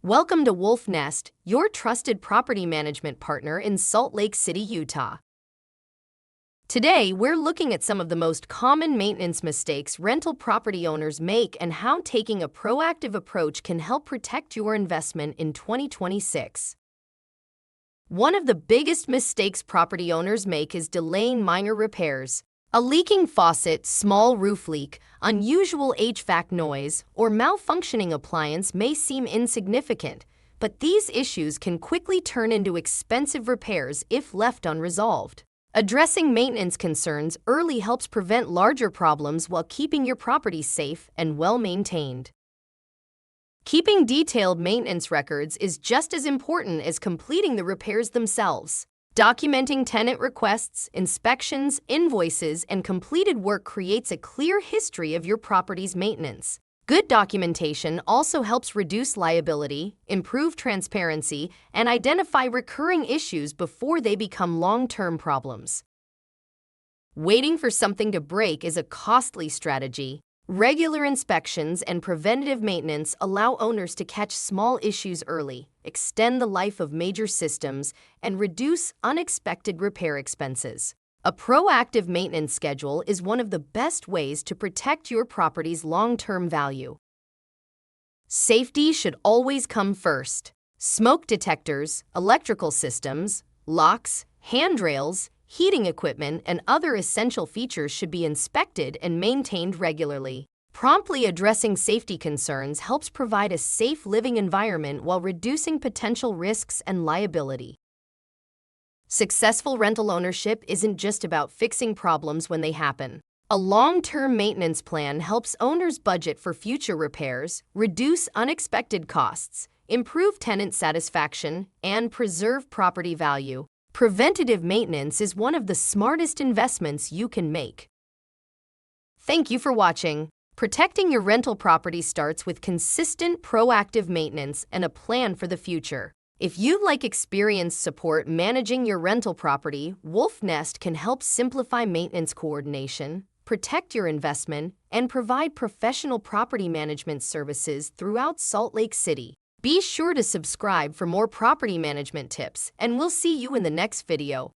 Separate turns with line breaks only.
Welcome to Wolf Nest, your trusted property management partner in Salt Lake City, Utah. Today, we're looking at some of the most common maintenance mistakes rental property owners make and how taking a proactive approach can help protect your investment in 2026. One of the biggest mistakes property owners make is delaying minor repairs. A leaking faucet, small roof leak, unusual HVAC noise, or malfunctioning appliance may seem insignificant, but these issues can quickly turn into expensive repairs if left unresolved. Addressing maintenance concerns early helps prevent larger problems while keeping your property safe and well-maintained. Keeping detailed maintenance records is just as important as completing the repairs themselves. Documenting tenant requests, inspections, invoices, and completed work creates a clear history of your property's maintenance. Good documentation also helps reduce liability, improve transparency, and identify recurring issues before they become long-term problems. Waiting for something to break is a costly strategy. Regular inspections and preventative maintenance allow owners to catch small issues early, extend the life of major systems, and reduce unexpected repair expenses. A proactive maintenance schedule is one of the best ways to protect your property's long-term value. Safety should always come first. Smoke detectors, electrical systems, locks, handrails, heating equipment, and other essential features should be inspected and maintained regularly. Promptly addressing safety concerns helps provide a safe living environment while reducing potential risks and liability. Successful rental ownership isn't just about fixing problems when they happen. A long-term maintenance plan helps owners budget for future repairs, reduce unexpected costs, improve tenant satisfaction, and preserve property value. Preventative maintenance is one of the smartest investments you can make. Thank you for watching. Protecting your rental property starts with consistent, proactive maintenance and a plan for the future. If you'd like experienced support managing your rental property, Wolf Nest can help simplify maintenance coordination, protect your investment, and provide professional property management services throughout Salt Lake City. Be sure to subscribe for more property management tips, and we'll see you in the next video.